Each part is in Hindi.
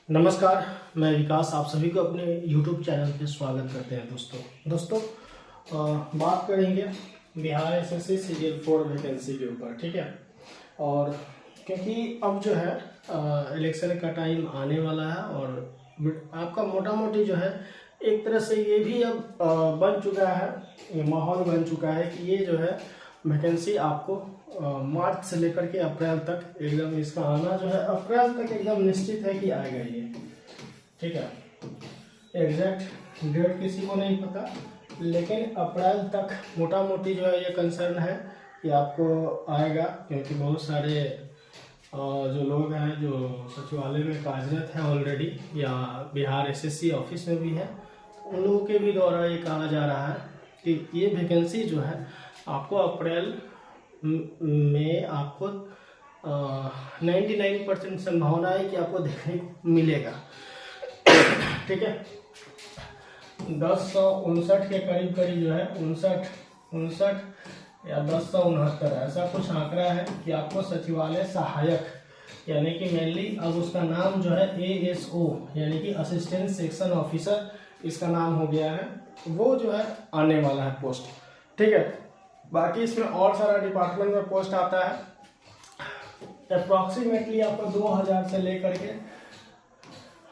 नमस्कार, मैं विकास आप सभी को अपने YouTube चैनल पे स्वागत करते हैं। दोस्तों बात करेंगे बिहार एसएससी सीजीएल 4 वैकेंसी के ऊपर, ठीक है। और क्योंकि अब जो है इलेक्शन का टाइम आने वाला है और आपका मोटा मोटी जो है एक तरह से ये भी अब बन चुका है, ये माहौल बन चुका है कि ये जो है वैकेंसी आपको मार्च से लेकर के अप्रैल तक एकदम इसका आना जो है अप्रैल तक एकदम निश्चित है कि आएगा ये, ठीक है। एग्जैक्ट डेट किसी को नहीं पता, लेकिन अप्रैल तक मोटा मोटी जो है ये कंसर्न है कि आपको आएगा, क्योंकि बहुत सारे जो लोग हैं जो सचिवालय में कार्यरत हैं ऑलरेडी या बिहार एसएससी ऑफिस में भी है, उन लोगों के भी द्वारा ये कहा जा रहा है कि ये वैकेंसी जो है आपको अप्रैल में आपको 99% संभावना है कि आपको देखने को मिलेगा, ठीक है। 1059 के करीब जो है 59 या 1069 ऐसा कुछ आंकड़ा है कि आपको सचिवालय सहायक यानी कि मेनली अब उसका नाम जो है ASO यानी कि असिस्टेंट सेक्शन ऑफिसर इसका नाम हो गया है, वो जो है आने वाला है पोस्ट, ठीक है। बाकी इसमें और सारा डिपार्टमेंट में पोस्ट आता है। अप्रॉक्सीमेटली आपको 2000 से लेकर के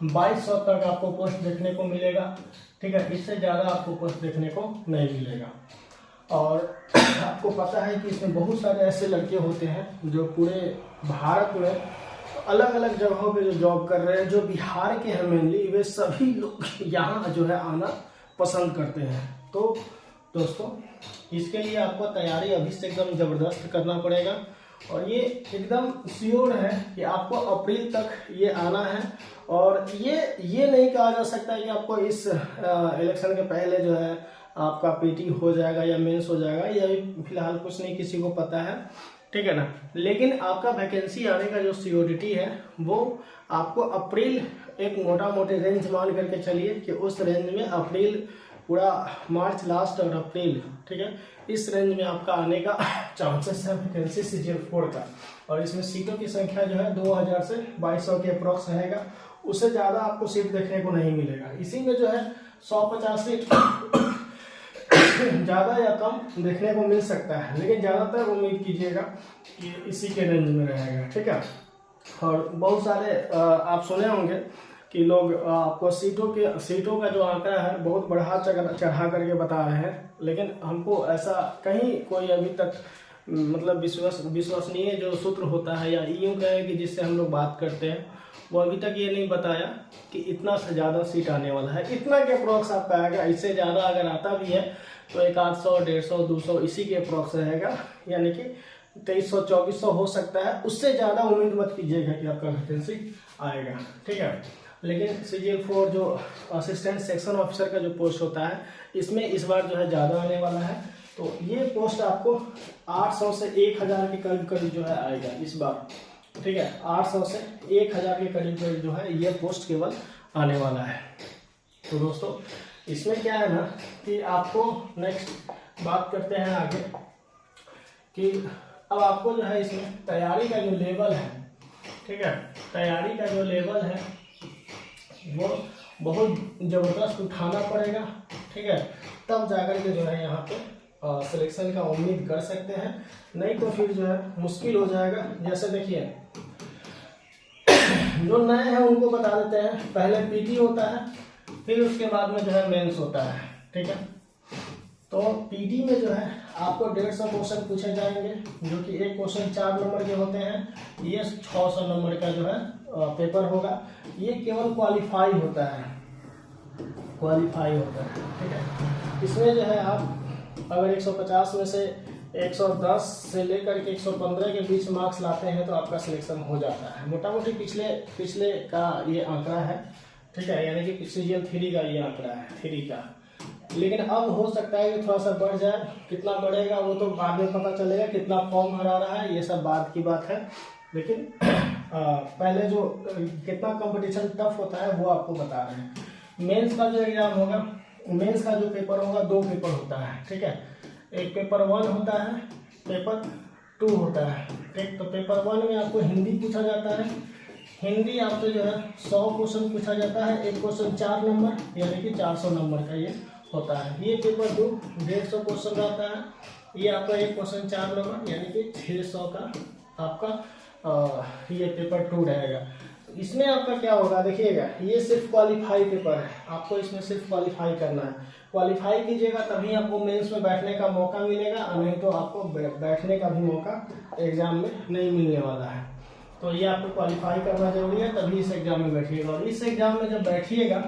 2200 तक आपको पोस्ट देखने को मिलेगा, ठीक है। इससे ज़्यादा आपको पोस्ट देखने को नहीं मिलेगा। और आपको पता है कि इसमें बहुत सारे ऐसे लड़के होते हैं जो पूरे भारत में अलग अलग जगहों पे जो जॉब कर रहे हैं, जो बिहार के हैं मेनली, वे सभी लोग यहाँ जो है आना पसंद करते हैं। तो दोस्तों इसके लिए आपको तैयारी अभी से एकदम ज़बरदस्त करना पड़ेगा और ये एकदम श्योर है कि आपको अप्रैल तक ये आना है। और ये नहीं कहा जा सकता है कि आपको इस इलेक्शन के पहले जो है आपका पीटी हो जाएगा या मेंस हो जाएगा, ये फिलहाल कुछ नहीं किसी को पता है, ठीक है ना। लेकिन आपका वैकेंसी आने का जो सियोरिटी है वो आपको अप्रैल, एक मोटा मोटे रेंज मान करके चलिए कि उस रेंज में अप्रैल पूरा मार्च लास्ट और अप्रैल, ठीक है, इस रेंज में आपका आने का चांसेस है वैकेंसी सीजीएल 4 का। और इसमें सीटों की संख्या जो है 2000 से 2200 के अप्रॉक्स रहेगा, उससे ज़्यादा आपको सीट देखने को नहीं मिलेगा। इसी में जो है 150 सीट ज़्यादा या कम देखने को मिल सकता है, लेकिन ज़्यादातर उम्मीद कीजिएगा कि इसी के रेंज में रहेगा, ठीक है। और बहुत सारे आप सुने होंगे कि लोग आपको सीटों का जो आंकड़ा है बहुत बढ़ा चढ़ा करके बता रहे हैं, लेकिन हमको ऐसा कहीं कोई अभी तक मतलब विश्वसनीय जो सूत्र होता है या यूँ कहें कि जिससे हम लोग बात करते हैं, वो अभी तक ये नहीं बताया कि इतना से ज़्यादा सीट आने वाला है। इतना के अप्रॉक्स आपका आएगा, इससे ज़्यादा अगर आता भी है तो 100, 150, 200 इसी के अप्रॉक्स रहेगा, यानी कि 2300, 2400 हो सकता है। उससे ज़्यादा उम्मीद मत कीजिएगा कि आपका वैकेंसी आएगा, ठीक है। लेकिन सीजीएल 4 जो असिस्टेंट सेक्शन ऑफिसर का जो पोस्ट होता है, इसमें इस बार जो है ज़्यादा आने वाला है। तो ये पोस्ट आपको 800 से 1000 के करीब जो है आएगा इस बार, ठीक है। 800 से 1000 के करीब जो है ये पोस्ट केवल आने वाला है। तो दोस्तों इसमें क्या है ना कि आपको नेक्स्ट बात करते हैं आगे कि अब आपको जो है इसमें तैयारी का जो लेवल है, ठीक है, तैयारी का जो लेवल है वो बहुत ज़बरदस्त उठाना पड़ेगा, ठीक है। तब जाकर के जो है यहाँ पे सिलेक्शन का उम्मीद कर सकते हैं, नहीं तो फिर जो है मुश्किल हो जाएगा। जैसे देखिए जो नए हैं उनको बता देते हैं, पहले पीटी होता है, फिर उसके बाद में जो है मेंस होता है, ठीक है। तो पीटी में जो है आपको 150 क्वेश्चन पूछे जाएंगे, जो कि एक क्वेश्चन 4 नंबर के होते हैं। ये 600 नंबर का जो है पेपर होगा। ये केवल क्वालिफाई होता है, ठीक है। इसमें जो है आप अगर 150 में से 110 से लेकर के 115 के बीच मार्क्स लाते हैं तो आपका सिलेक्शन हो जाता है। मोटा मोटी पिछले का ये आंकड़ा है, ठीक है, यानी कि सीजीएल 3 का ये आंकड़ा है 3 का। लेकिन अब हो सकता है कि थोड़ा सा बढ़ जाए, कितना बढ़ेगा वो तो बाद में पता चलेगा, कितना फॉर्म भरा रहा है ये सब बाद की बात है। लेकिन पहले जो कितना कंपटीशन टफ होता है वो आपको बता रहे हैं। मेंस का जो एग्जाम होगा, मेंस का जो पेपर होगा 2 पेपर होता है, ठीक है। एक पेपर 1 होता है, पेपर 2 होता है, ठीक। तो पेपर 1 में आपको हिंदी पूछा जाता है हिंदी आपसे जो है 100 क्वेश्चन पूछा जाता है, एक क्वेश्चन 4 नंबर यानी कि 400 नंबर का ये होता है। ये पेपर 2 150 क्वेश्चन रहता है। ये आपका एक क्वेश्चन 4 नंबर यानी कि 600 का आपका ये पेपर 2 रहेगा। इसमें आपका क्या होगा देखिएगा, ये सिर्फ क्वालिफाई पेपर है, आपको इसमें सिर्फ क्वालिफाई करना है। क्वालिफाई कीजिएगा तभी आपको मेंस में बैठने का मौका मिलेगा, और नहीं तो आपको बैठने का भी मौका एग्जाम में नहीं मिलने वाला है। तो ये आपको क्वालिफाई करना जरूरी है, तभी इस एग्जाम में बैठिएगा। और इस एग्जाम में जब बैठिएगा,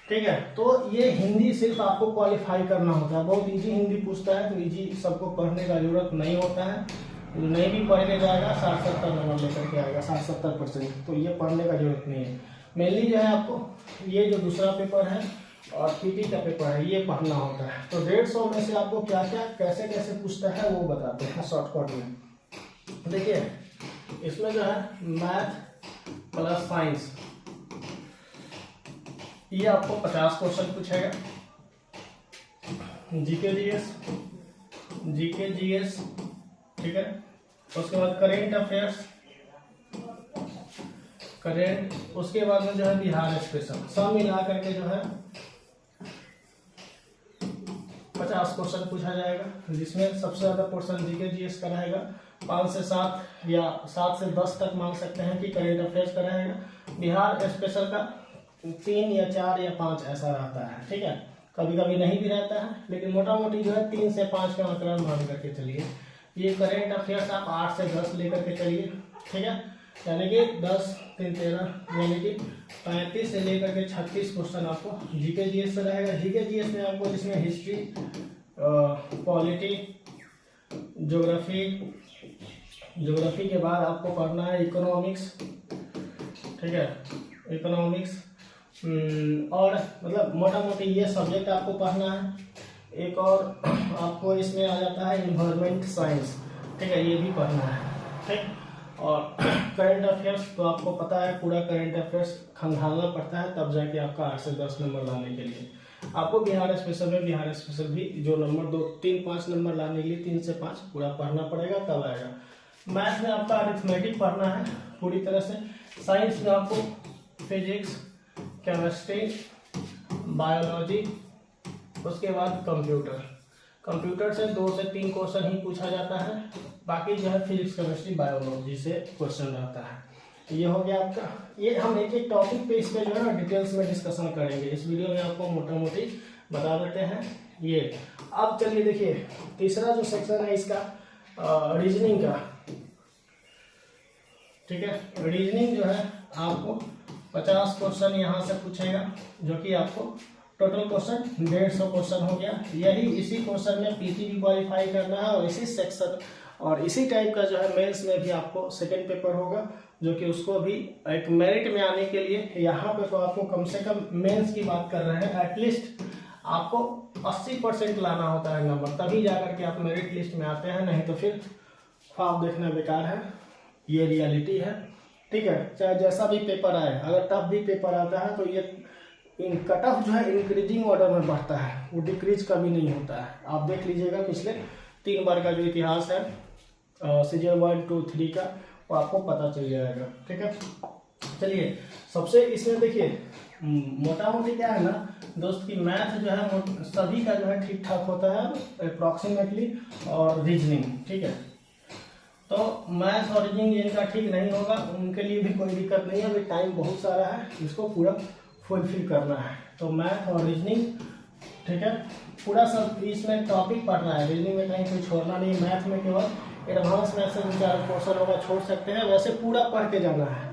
ठीक है, तो ये हिंदी सिर्फ आपको क्वालिफाई करना होता है। बहुत इजी हिंदी पूछता है, तो इजी सबको पढ़ने का जरूरत नहीं होता है। नहीं भी पढ़ के जाएगा 60-70 नंबर लेकर के आएगा, 60-70%, तो ये पढ़ने का जरूरत नहीं है। मेनली जो है आपको ये जो दूसरा पेपर है और पीटी का पेपर है ये पढ़ना होता है। तो 150 में से आपको क्या क्या कैसे कैसे पूछता है वो बताते हैं शॉर्टकट में। देखिए इसमें जो है मैथ प्लस साइंस, ये आपको 50 क्वेश्चन पूछेगा। जीके जीएस, ठीक है। उसके बाद करेंट अफेयर्स, उसके बाद में जो है बिहार स्पेशल, सब मिला करके जो है 50 क्वेश्चन पूछा जाएगा, जिसमें सबसे ज्यादा पोर्शन जीके जीएस का रहेगा। 5 से 7 या 7 से 10 तक मान सकते हैं कि करेंट अफेयर्स का रहेगा। बिहार स्पेशल का 3 या 4 या 5 ऐसा रहता है, ठीक है। कभी कभी नहीं भी रहता है, लेकिन मोटा मोटी जो है 3 से 5 का आंकड़ा मान करके चलिए। ये करेंट अफेयर्स आप 8 से 10 लेकर के चलिए, ठीक है। यानी कि 10 3 13 यानी कि 35 से लेकर के 36 क्वेश्चन आपको जीके जीएस से रहेगा। जीके जीएस में आपको जिसमें हिस्ट्री, पॉलिटी, ज्योग्राफी के बाद आपको पढ़ना है इकोनॉमिक्स, ठीक है, इकोनॉमिक्स और मतलब मोटा मोटी ये सब्जेक्ट आपको पढ़ना है। एक और आपको इसमें आ जाता है इन्वायरमेंट साइंस, ठीक है, ये भी पढ़ना है, ठीक। और करंट अफेयर्स तो आपको पता है, पूरा करंट अफेयर्स खंगालना पड़ता है, तब जाके आपका 8 से 10 नंबर लाने के लिए आपको बिहार स्पेशल भी जो नंबर 2 3 5 नंबर लाने के लिए 3 से 5 पूरा पढ़ना पड़ेगा, तब आएगा। मैथ में आपका अरिथमेटिक पढ़ना है पूरी तरह से। साइंस में आपको फिजिक्स, केमिस्ट्री, बायोलॉजी, उसके बाद कंप्यूटर से 2 से 3 क्वेश्चन ही पूछा जाता है। बाकी जो है फिजिक्स, केमिस्ट्री, बायोलॉजी से क्वेश्चन रहता है। ये हो गया आपका। ये हम एक एक टॉपिक पे इस पे जो है ना डिटेल्स में डिस्कशन करेंगे। इस वीडियो में आपको मोटा मोटी बता देते हैं ये। अब चलिए देखिए तीसरा जो सेक्शन है इसका रीजनिंग का, ठीक है। रीजनिंग जो है आपको 50 क्वेश्चन यहाँ से पूछेगा, जो कि आपको टोटल क्वेश्चन 150 क्वेश्चन हो गया। यही इसी क्वेश्चन में पीटी भी क्वालिफाई करना है, और इसी सेक्शन और इसी टाइप का जो है मेंस में भी आपको सेकंड पेपर होगा, जो कि उसको भी एक मेरिट में आने के लिए यहाँ पे तो आपको कम से कम मेंस की बात कर रहे हैं, एटलीस्ट आपको 80% लाना होता है नंबर, तभी जाकर के आप मेरिट लिस्ट में आते हैं, नहीं तो फिर ख्वाब देखना बेकार है। ये रियलिटी है, ठीक है। चाहे जैसा भी पेपर आए, अगर टफ भी पेपर आता है तो ये कट ऑफ जो है इंक्रीजिंग ऑर्डर में बढ़ता है, वो डिक्रीज कभी नहीं होता है। आप देख लीजिएगा पिछले 3 बार का जो इतिहास है सीजन 1 2 3 का, वो आपको पता चल जाएगा, ठीक है। चलिए सबसे इसमें देखिए मोटा मोटी क्या है ना दोस्त की मैथ जो है सभी का जो है ठीक ठाक होता है अप्रॉक्सीमेटली, और रीजनिंग, ठीक है। तो मैथ और रीजनिंग जिनका ठीक नहीं होगा उनके लिए भी कोई दिक्कत नहीं है, अभी टाइम बहुत सारा है, इसको पूरा फुलफिल करना है। तो मैथ और रीजनिंग, ठीक है, पूरा सब इसमें टॉपिक पढ़ना है। रीजनिंग में कहीं कोई छोड़ना नहीं, मैथ में केवल एडवांस मैथ से 4 क्वेश्चन होगा, छोड़ सकते हैं, वैसे पूरा पढ़ के जाना है,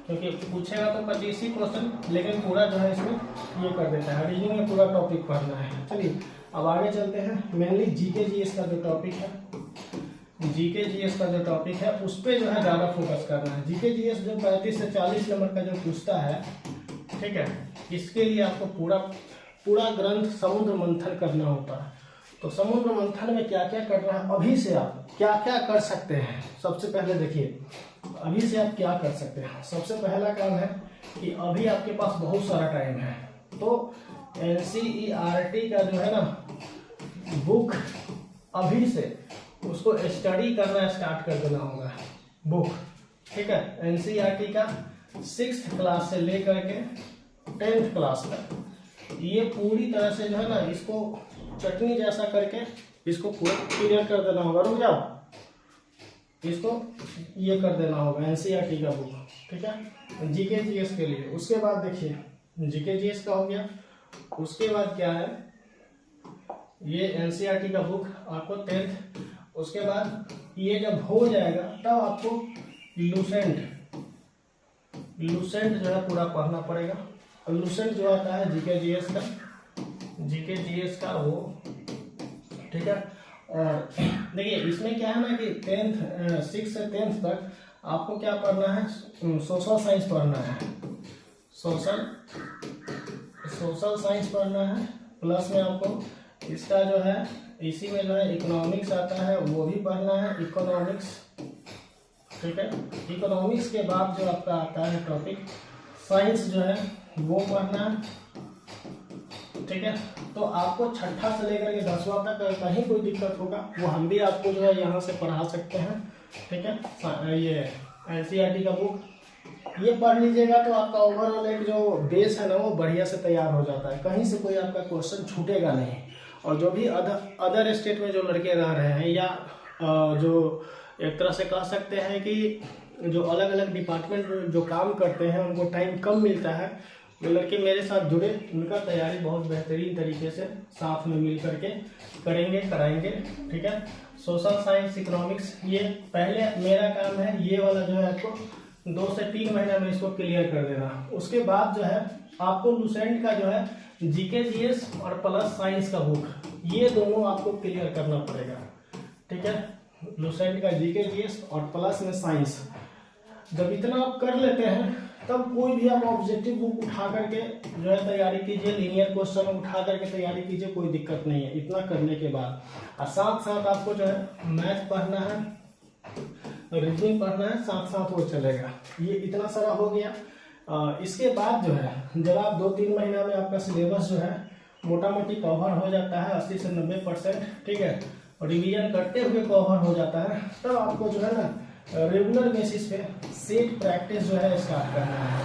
क्योंकि पूछेगा तो 25 ही क्वेश्चन, लेकिन पूरा जो है इसमें ये कर देता है। रीजनिंग में पूरा टॉपिक पढ़ना है। चलिए अब आगे चलते हैं। मेनली जीके जीएस का जो टॉपिक है, जीके जीएस का जो टॉपिक है उस पर जो है ज़्यादा फोकस करना है। जीके जीएस जो 35 से 40 नंबर का जो पूछता है, ठीक है, इसके लिए आपको पूरा ग्रंथ समुद्र मंथन करना होता है। तो समुद्र मंथन में क्या क्या करना है, अभी से आप क्या क्या कर सकते हैं। सबसे पहले देखिए अभी से आप क्या कर सकते हैं। सबसे पहला काम है कि अभी आपके पास बहुत सारा टाइम है, तो एनसीईआरटी का जो है ना बुक अभी से उसको स्टडी करना स्टार्ट कर देना होगा, बुक, ठीक है। एनसीईआरटी का 6th क्लास से लेकर के 10th क्लास तक ये पूरी तरह से जो है ना इसको चटनी जैसा करके इसको पूरा क्लियर कर देना होगा। रुक जाओ, इसको ये कर देना होगा एनसीईआरटी का बुक, ठीक है, जीके जीएस के लिए। उसके बाद देखिए जीके जीएस का हो गया, उसके बाद क्या है ये एनसीईआरटी का बुक आपको 10th। उसके बाद ये जब हो जाएगा तब आपको लूसेंट जो है पूरा पढ़ना पड़ेगा। और लूसेंट जो आता है जीके जीएस का वो, ठीक है। और देखिए इसमें क्या है ना कि 6 से 10th तक आपको क्या पढ़ना है, सोशल साइंस पढ़ना है, सोशल साइंस पढ़ना है। प्लस में आपको इसका जो है इसी में जो है इकोनॉमिक्स आता है वो भी पढ़ना है, इकोनॉमिक्स, ठीक है। इकोनॉमिक्स के बाद जो आपका आता है टॉपिक साइंस जो है वो पढ़ना है, ठीक है। तो आपको छठा से लेकर के 10वां तक कहीं कोई दिक्कत होगा वो हम भी आपको जो है यहाँ से पढ़ा सकते हैं, ठीक है। ये एनसीईआरटी का बुक ये पढ़ लीजिएगा तो आपका ओवरऑल एक जो बेस है ना वो बढ़िया से तैयार हो जाता है, कहीं से कोई आपका क्वेश्चन छूटेगा नहीं। और जो भी अदर स्टेट में जो लड़के रह रहे हैं या जो एक तरह से कह सकते हैं कि जो अलग अलग डिपार्टमेंट में जो काम करते हैं उनको टाइम कम मिलता है, जो लड़के मेरे साथ जुड़े उनका तैयारी बहुत बेहतरीन तरीके से साथ में मिल करके कराएंगे, ठीक है। सोशल साइंस, इकोनॉमिक्स ये पहले मेरा काम है, ये वाला जो है आपको 2 से 3 महीना में इसको क्लियर कर देना। उसके बाद जो है आपको लूसेंट का जो है जीके जीएस और प्लस साइंस का बुक ये दोनों आपको क्लियर करना पड़ेगा, ठीक है। लूसेंट का जीके जीएस और प्लस में साइंस जब इतना आप कर लेते हैं तब कोई भी आप ऑब्जेक्टिव बुक उठा करके जो है तैयारी कीजिए, लीनियर क्वेश्चन उठा करके तैयारी कीजिए, कोई दिक्कत नहीं है इतना करने के बाद। और साथ साथ आपको जो है मैथ पढ़ना है, रीजनिंग पढ़ना है, साथ साथ वो चलेगा। ये इतना सारा हो गया। इसके बाद जो है जब आप 2-3 महीना में आपका सिलेबस जो है मोटा मोटी कवर हो जाता है 80 से 90%, ठीक है, और रिवीजन करते हुए कवर हो जाता है, तब आपको जो है ना रेगुलर बेसिस पे सेट प्रैक्टिस जो है स्टार्ट करना है।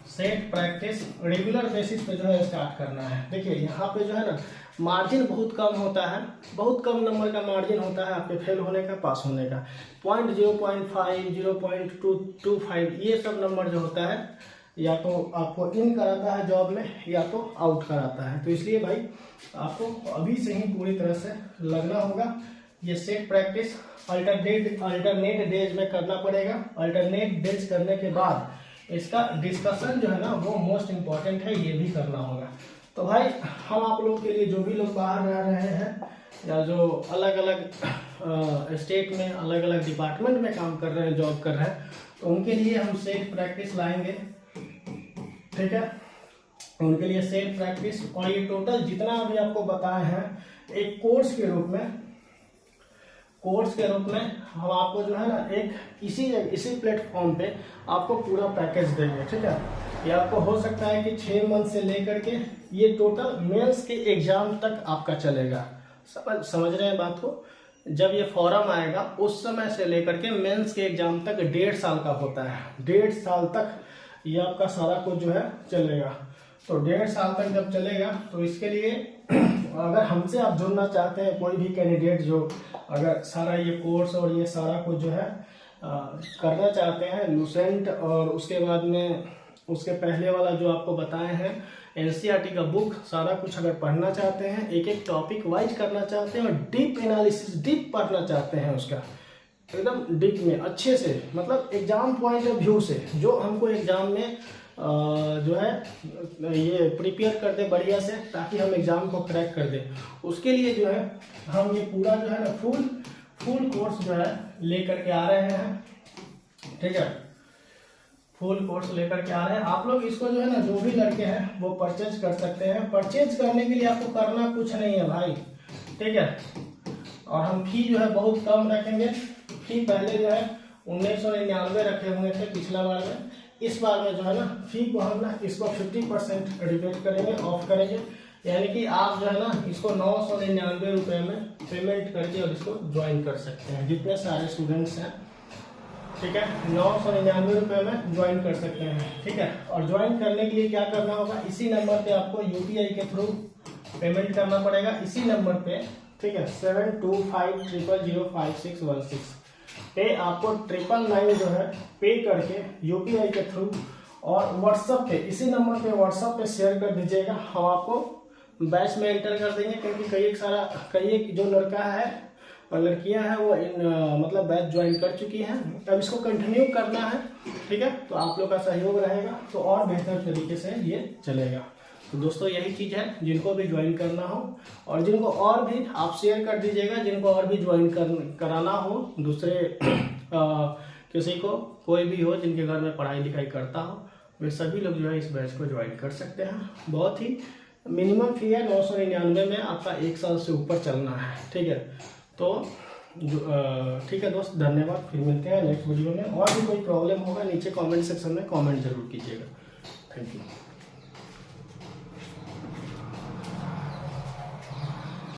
सेट प्रैक्टिस रेगुलर बेसिस पे जो है स्टार्ट करना है। देखिए यहाँ पे जो है ना मार्जिन बहुत कम होता है, बहुत कम नंबर का मार्जिन होता है आपके फेल होने का, पास होने का। 0.05, 0.225 ये सब नंबर जो होता है या तो आपको इन कराता है जॉब में या तो आउट कराता है। तो इसलिए भाई आपको अभी से ही पूरी तरह से लगना होगा। ये सेट प्रैक्टिस अल्टरनेट डेज में करना पड़ेगा। अल्टरनेट डेज करने के बाद इसका डिस्कशन जो है ना वो मोस्ट इम्पॉर्टेंट है, ये भी करना होगा। तो भाई हम आप लोग के लिए जो भी लोग बाहर रह रहे हैं या जो अलग अलग स्टेट में अलग अलग डिपार्टमेंट में काम कर रहे हैं, जॉब कर रहे हैं, तो उनके लिए हम सेट प्रैक्टिस लाएंगे, ठीक है। उनके लिए सेट प्रैक्टिस और ये टोटल जितना अभी आपको बताए हैं एक कोर्स के रूप में हम आपको जो है ना एक इसी प्लेटफॉर्म पे आपको पूरा पैकेज देंगे, ठीक है। ये आपको हो सकता है कि 6 मंथ से लेकर के ये टोटल मेंस के एग्जाम तक आपका चलेगा। समझ रहे हैं बात को? जब ये फॉर्म आएगा उस समय से लेकर के मेंस के एग्जाम तक 1.5 साल का होता है। 1.5 साल तक ये आपका सारा कुछ जो है चलेगा। तो 1.5 साल तक जब चलेगा तो इसके लिए अगर हमसे आप जुड़ना चाहते हैं, कोई भी कैंडिडेट जो अगर सारा ये कोर्स और ये सारा कुछ जो है करना चाहते हैं, लूसेंट और उसके बाद में उसके पहले वाला जो आपको बताए हैं एनसीईआरटी का बुक सारा कुछ अगर पढ़ना चाहते हैं, एक एक टॉपिक वाइज करना चाहते हैं और डीप एनालिसिस डीप पढ़ना चाहते हैं, उसका एकदम डीप में अच्छे से, मतलब एग्जाम पॉइंट ऑफ व्यू से जो हमको एग्जाम में जो है ये प्रिपेयर कर दे बढ़िया से, ताकि हम एग्जाम को क्रैक कर दें। उसके लिए जो है हम ये पूरा जो है ना फुल कोर्स जो है लेकर के आ रहे हैं, ठीक है। फुल कोर्स लेकर के आ रहे हैं। आप लोग इसको जो है ना जो भी लड़के हैं वो परचेज कर सकते हैं। परचेज करने के लिए आपको करना कुछ नहीं है भाई, ठीक है। और हम फी जो है बहुत कम रखेंगे। फी पहले जो है 1999 रखे हुए थे पिछला बार में। इस बार में जो है ना फी को हम ना इसको 50% रिबेट करेंगे, ऑफ करेंगे, यानी कि आप जो है ना इसको 999 रुपये में पेमेंट करके और इसको ज्वाइन कर सकते हैं, जितने सारे स्टूडेंट्स हैं, ठीक है, 999 रुपये में ज्वाइन कर सकते हैं। ठीक है, और ज्वाइन करने के लिए क्या करना होगा, इसी नंबर पे आपको यूपीआई के थ्रू पेमेंट करना पड़ेगा, इसी नंबर पे। ठीक है, 7250051616 पे आपको 999 जो है पे करके यूपीआई के थ्रू और व्हाट्सएप पे, इसी नंबर पे व्हाट्सएप पे शेयर कर दीजिएगा। हम आपको बैच में एंटर कर देंगे, क्योंकि कई एक जो लड़का है और लड़कियां हैं वो मतलब बैच ज्वाइन कर चुकी हैं। अब इसको कंटिन्यू करना है। ठीक है, तो आप लोग का सहयोग रहेगा तो और बेहतर तरीके से ये चलेगा। तो दोस्तों यही चीज़ है, जिनको भी ज्वाइन करना हो और जिनको और भी आप शेयर कर दीजिएगा, जिनको और भी ज्वाइन कराना हो, दूसरे किसी को कोई भी हो जिनके घर में पढ़ाई लिखाई करता हो, वे सभी लोग जो है इस बैच को ज्वाइन कर सकते हैं। बहुत ही मिनिमम फी है, 999 में आपका 1 साल से ऊपर चलना है। ठीक है, तो ठीक है दोस्त, धन्यवाद। फिर मिलते हैं नेक्स्ट वीडियो में। और भी कोई प्रॉब्लम होगा नीचे कमेंट सेक्शन में कमेंट जरूर कीजिएगा। Thank you.